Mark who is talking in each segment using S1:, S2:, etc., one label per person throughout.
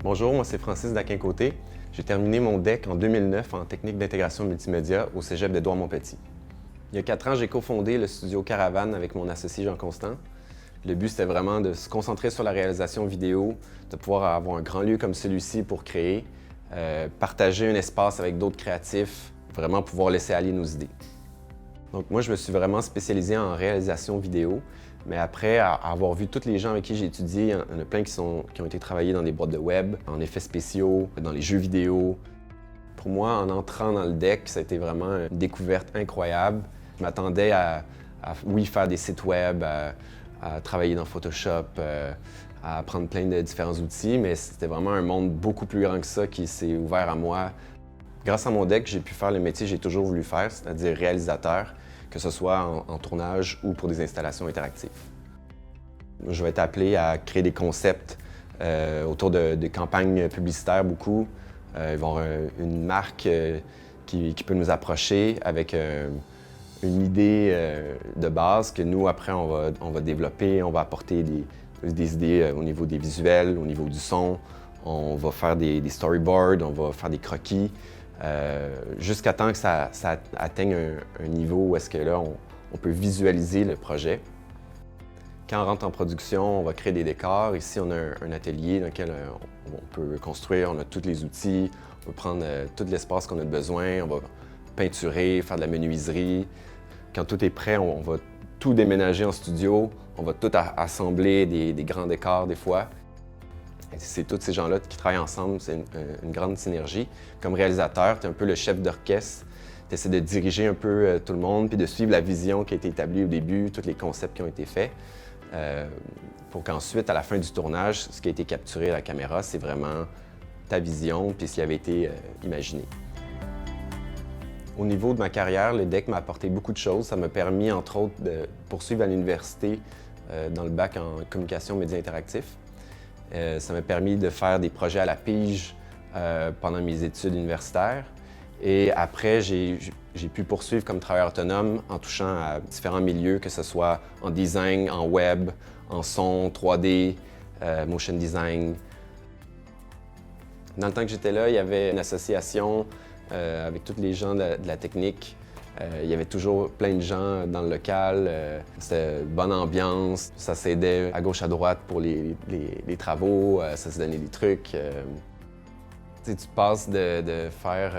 S1: Bonjour, moi c'est Francis Daquin-Côté. J'ai terminé mon DEC en 2009 en technique d'intégration multimédia au Cégep d'Édouard-Montpetit. Il y a 4 ans, j'ai cofondé le studio Caravane avec mon associé Jean Constant. Le but, c'était vraiment de se concentrer sur la réalisation vidéo, de pouvoir avoir un grand lieu comme celui-ci pour créer, partager un espace avec d'autres créatifs, vraiment pouvoir laisser aller nos idées. Donc moi, je me suis vraiment spécialisé en réalisation vidéo, mais après avoir vu tous les gens avec qui j'ai étudié, il y en a plein qui ont été travaillés dans des boîtes de web, en effets spéciaux, dans les jeux vidéo. Pour moi, en entrant dans le DEC, ça a été vraiment une découverte incroyable. Je m'attendais à oui, faire des sites web, à travailler dans Photoshop, à apprendre plein de différents outils, mais c'était vraiment un monde beaucoup plus grand que ça qui s'est ouvert à moi. Grâce à mon DEC, j'ai pu faire le métier que j'ai toujours voulu faire, c'est-à-dire réalisateur, que ce soit en tournage ou pour des installations interactives. Je vais être appelé à créer des concepts autour de campagnes publicitaires beaucoup. Il va y avoir une marque qui peut nous approcher avec une idée de base que nous, après, on va développer, on va apporter des idées au niveau des visuels, au niveau du son. On va faire des storyboards, on va faire des croquis, jusqu'à temps que ça atteigne un niveau où est-ce que là, on peut visualiser le projet. Quand on rentre en production, on va créer des décors. Ici, on a un atelier dans lequel on peut construire, on a tous les outils, on peut prendre tout l'espace qu'on a besoin, on va peinturer, faire de la menuiserie. Quand tout est prêt, on va tout déménager en studio, on va tout assembler des grands décors des fois. C'est tous ces gens-là qui travaillent ensemble, c'est une grande synergie. Comme réalisateur, tu es un peu le chef d'orchestre, tu essaies de diriger un peu tout le monde, puis de suivre la vision qui a été établie au début, tous les concepts qui ont été faits, pour qu'ensuite, à la fin du tournage, ce qui a été capturé à la caméra, c'est vraiment ta vision, puis ce qui avait été imaginé. Au niveau de ma carrière, le DEC m'a apporté beaucoup de choses. Ça m'a permis, entre autres, de poursuivre à l'université dans le bac en communication médias interactifs. Ça m'a permis de faire des projets à la pige pendant mes études universitaires. Et après, j'ai pu poursuivre comme travailleur autonome en touchant à différents milieux, que ce soit en design, en web, en son, 3D, motion design. Dans le temps que j'étais là, il y avait une association avec tous les gens de la technique. Il y avait toujours plein de gens dans le local. C'était bonne ambiance. Ça s'aidait à gauche, à droite pour les travaux. Ça se donnait des trucs. Tu passes de faire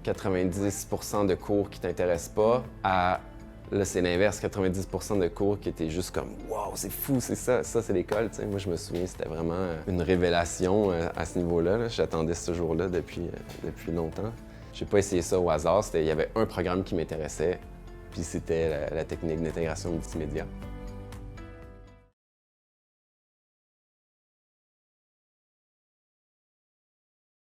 S1: 90% de cours qui ne t'intéressent pas à, là, c'est l'inverse, 90% de cours qui étaient juste comme « Wow, c'est fou, c'est ça c'est l'école ». Moi, je me souviens, c'était vraiment une révélation à ce niveau-là. J'attendais ce jour-là depuis longtemps. Je n'ai pas essayé ça au hasard. Il y avait un programme qui m'intéressait, puis c'était la technique d'intégration multimédia.